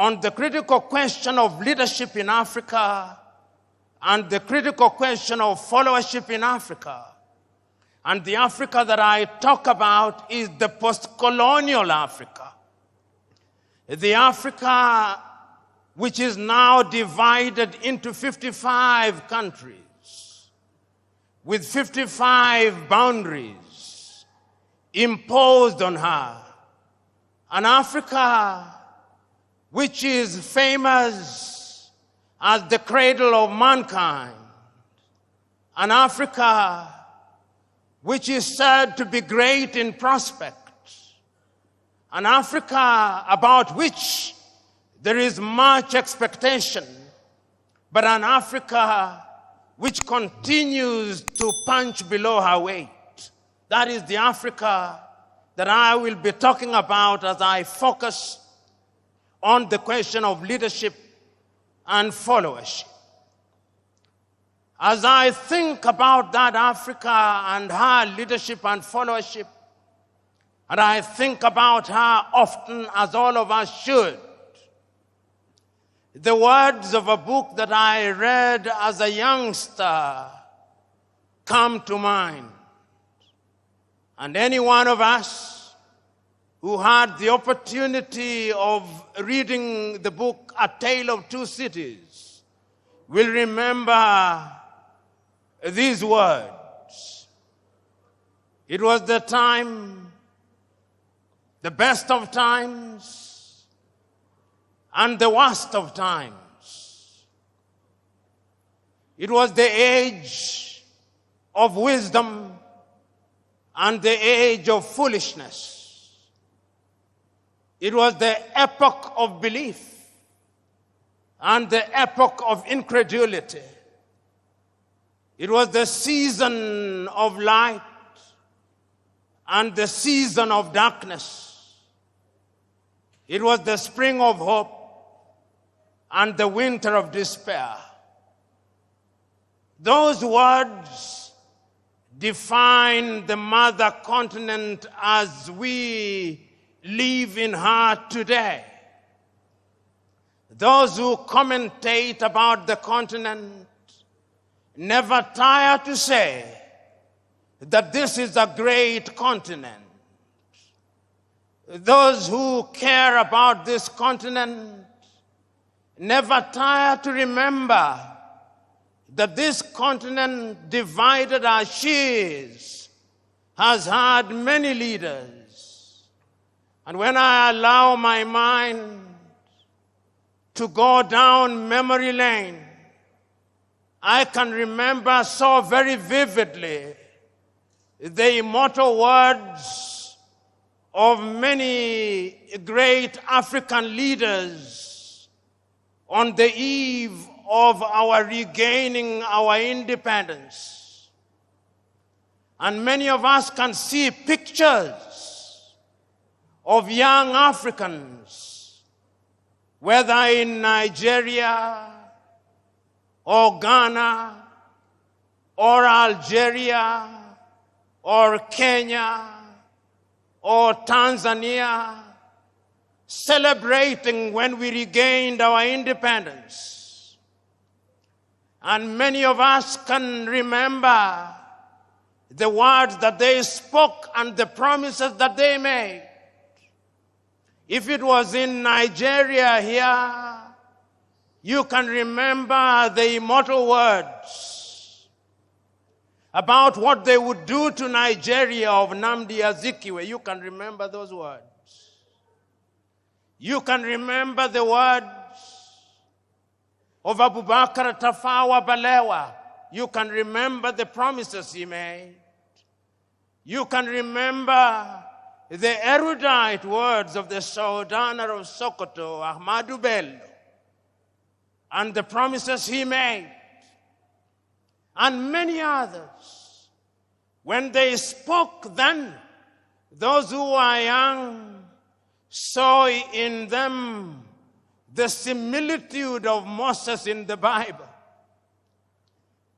on the critical question of leadership in Africa and the critical question of followership in Africa. And the Africa that I talk about is the post-colonial Africa. The Africa which is now divided into 55 countries with 55 boundaries imposed on her. An Africa which is famous as the cradle of mankind. An Africa which is said to be great in prospect. An Africa about which there is much expectation, but an Africa which continues to punch below her weight. That is the Africa that I will be talking about as I focus on the question of leadership and followership. As I think about that Africa and her leadership and followership, and I think about her often, as all of us should, the words of a book that I read as a youngster come to mind. And any one of us who had the opportunity of reading the book A Tale of Two Cities will remember these words. It was the time, the best of times, and the worst of times. It was the age of wisdom and the age of foolishness. It was the epoch of belief and the epoch of incredulity. It was the season of light and the season of darkness. It was the spring of hope and the winter of despair. Those words define the mother continent as we live in her today. Those who commentate about the continent never tire to say that this is a great continent. Those who care about this continent never tire to remember that this continent, divided as she is, has had many leaders. And when I allow my mind to go down memory lane, I can remember so very vividly the immortal words of many great African leaders on the eve of our regaining our independence. And many of us can see pictures of young Africans, whether in Nigeria or Ghana or Algeria or Kenya or Tanzania, celebrating when we regained our independence. And many of us can remember the words that they spoke and the promises that they made. If it was in Nigeria here, you can remember the immortal words about what they would do to Nigeria of Nnamdi Azikiwe. You can remember those words. You can remember the words of Abubakar Tafawa Balewa. You can remember the promises he made. You can remember the erudite words of the Sultan of Sokoto, Ahmadu Bello, and the promises he made, and many others. When they spoke then, those who are young saw in them the similitude of Moses in the Bible.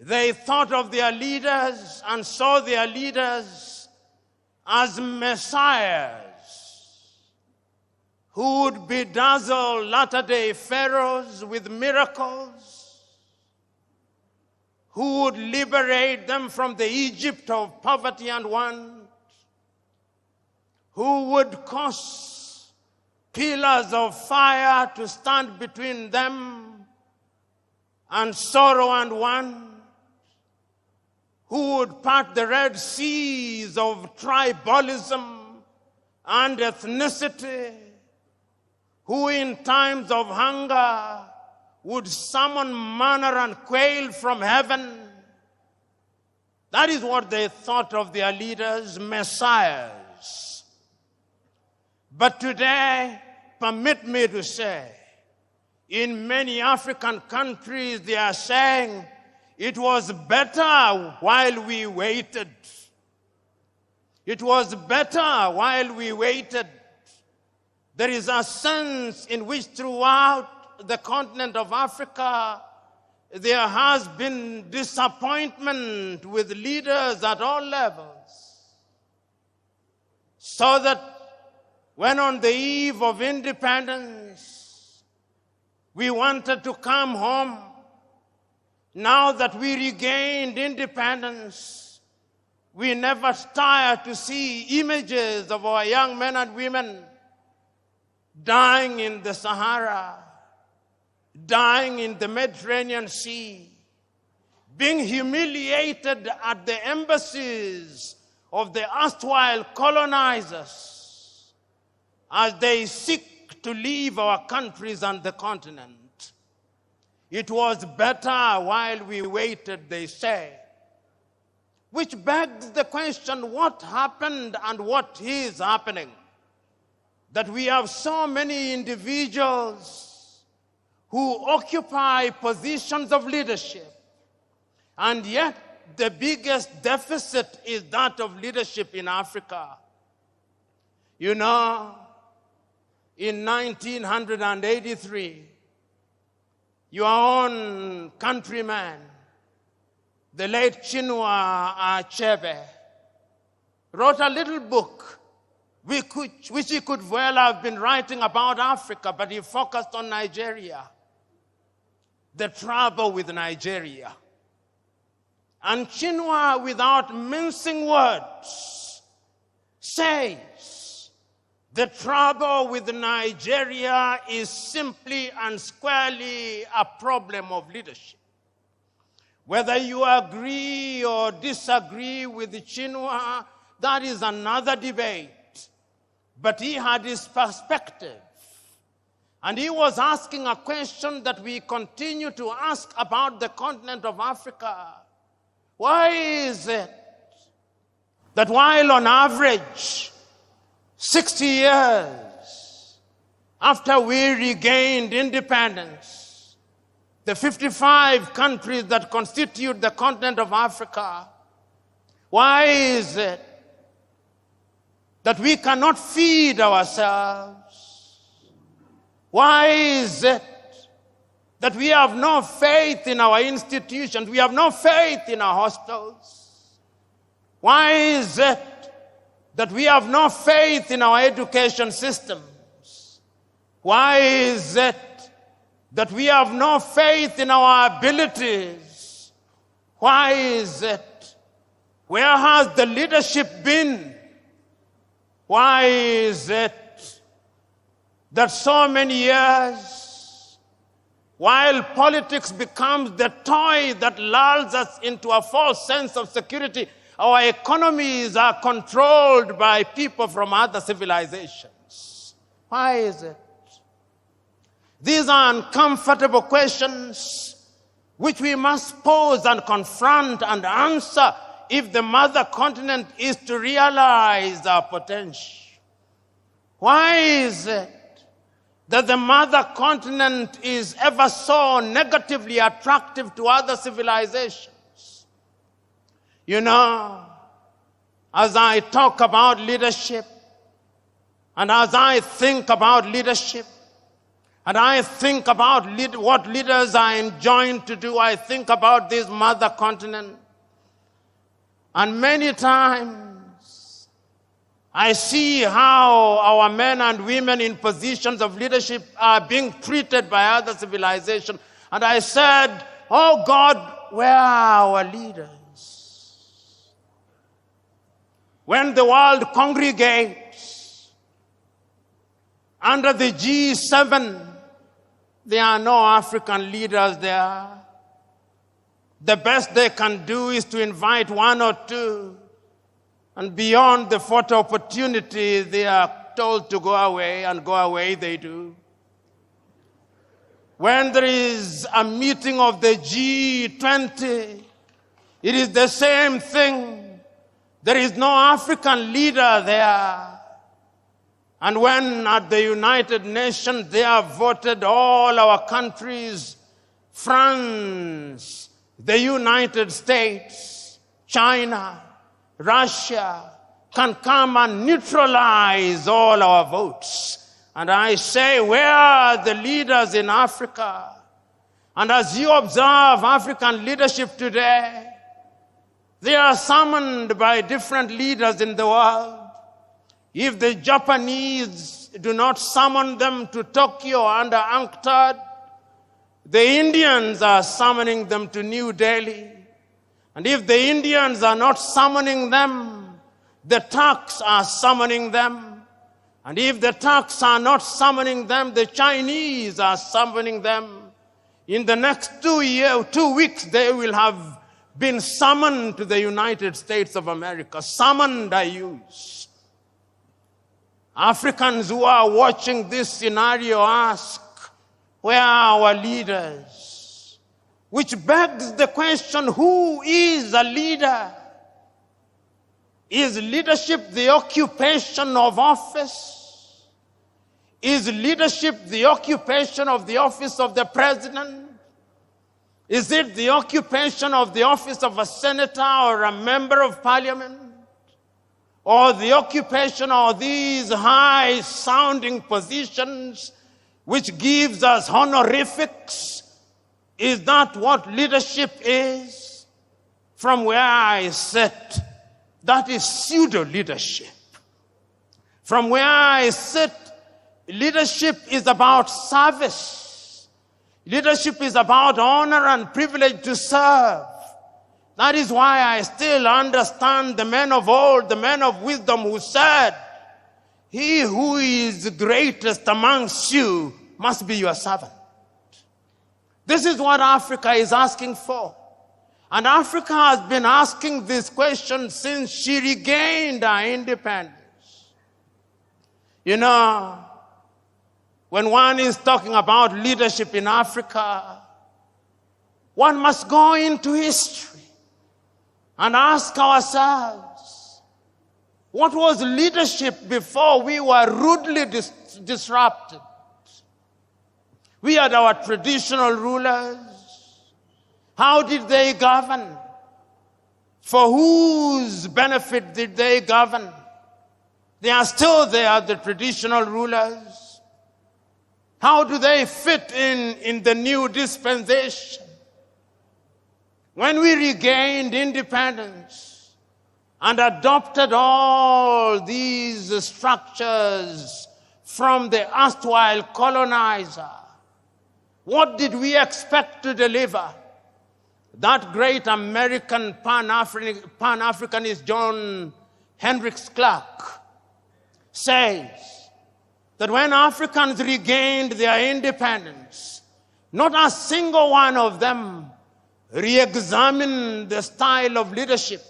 They thought of their leaders and saw their leaders as messiahs who would bedazzle latter-day pharaohs with miracles, who would liberate them from the Egypt of poverty and want, who would cause pillars of fire to stand between them and sorrow and want, who would part the Red Seas of tribalism and ethnicity, who in times of hunger would summon manna and quail from heaven. That is what they thought of their leaders, messiahs. But today, permit me to say, in many African countries, they are saying, it was better while we waited. It was better while we waited. There is a sense in which throughout the continent of Africa, there has been disappointment with leaders at all levels. So that when on the eve of independence, we wanted to come home, now that we regained independence, we never tire to see images of our young men and women dying in the Sahara, dying in the Mediterranean Sea, being humiliated at the embassies of the erstwhile colonizers as they seek to leave our countries and the continent. It was better while we waited, they say. Which begs the question, what happened and what is happening? That we have so many individuals who occupy positions of leadership, and yet the biggest deficit is that of leadership in Africa. You know, in 1983, your own countryman, the late Chinua Achebe, wrote a little book which he could well have been writing about Africa, but he focused on Nigeria, the trouble with Nigeria. And Chinua, without mincing words, says the trouble with Nigeria is simply and squarely a problem of leadership. Whether you agree or disagree with Chinua, that is another debate. But he had his perspective. And he was asking a question that we continue to ask about the continent of Africa. Why is it that while on average 60 years after we regained independence, the 55 countries that constitute the continent of Africa, why is it that we cannot feed ourselves? Why is it that we have no faith in our institutions? We have no faith in our hospitals. Why is it that we have no faith in our education systems? Why is it that we have no faith in our abilities? Why is it? Where has the leadership been? Why is it that so many years, while politics becomes the toy that lulls us into a false sense of security, our economies are controlled by people from other civilizations? Why is it? These are uncomfortable questions which we must pose and confront and answer if the mother continent is to realize our potential. Why is it that the mother continent is ever so negatively attractive to other civilizations? You know, as I talk about leadership, and as I think about leadership, and I think about what leaders are enjoined to do, I think about this mother continent. And many times, I see how our men and women in positions of leadership are being treated by other civilizations. And I said, oh God, where are our leaders? When the world congregates under the G7, there are no African leaders there. The best they can do is to invite one or two. And beyond the photo opportunity, they are told to go away, and go away they do. When there is a meeting of the G20, it is the same thing. There is no African leader there. And when at the United Nations they have voted all our countries, France, the United States, China, Russia, can come and neutralize all our votes. And I say, where are the leaders in Africa? And as you observe African leadership today, they are summoned by different leaders in the world. If the Japanese do not summon them to Tokyo under UNCTAD, the Indians are summoning them to New Delhi. And if the Indians are not summoning them, the Turks are summoning them. And if the Turks are not summoning them, the Chinese are summoning them. In the next 2 weeks, they will have been summoned to the United States of America. Summoned, I use. Africans who are watching this scenario ask, where are our leaders? Which begs the question, who is a leader? Is leadership the occupation of office? Is leadership the occupation of the office of the president? Is it the occupation of the office of a senator or a member of parliament? Or the occupation of these high-sounding positions which gives us honorifics? Is that what leadership is? From where I sit, that is pseudo-leadership. From where I sit, leadership is about service. Leadership is about honor and privilege to serve. That is why I still understand the men of old, the men of wisdom who said, he who is greatest amongst you must be your servant. This is what Africa is asking for. And Africa has been asking this question since she regained her independence. You know, when one is talking about leadership in Africa, one must go into history and ask ourselves, what was leadership before we were rudely disrupted? We had our traditional rulers. How did they govern? For whose benefit did they govern? They are still there, the traditional rulers. How do they fit in the new dispensation? When we regained independence and adopted all these structures from the erstwhile colonizer, what did we expect to deliver? That great American Pan-Africanist John Hendricks Clark says that when Africans regained their independence, not a single one of them re-examined the style of leadership.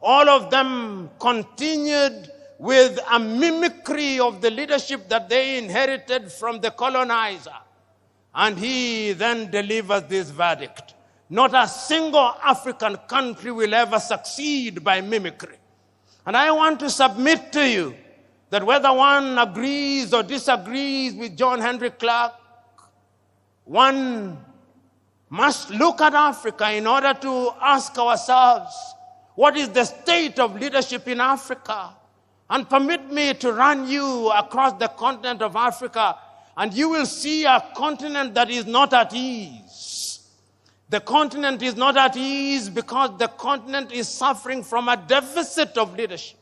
All of them continued with a mimicry of the leadership that they inherited from the colonizer. And he then delivers this verdict. Not a single African country will ever succeed by mimicry. And I want to submit to you that whether one agrees or disagrees with John Hendrik Clark, one must look at Africa in order to ask ourselves, what is the state of leadership in Africa? And permit me to run you across the continent of Africa, and you will see a continent that is not at ease. The continent is not at ease because the continent is suffering from a deficit of leadership.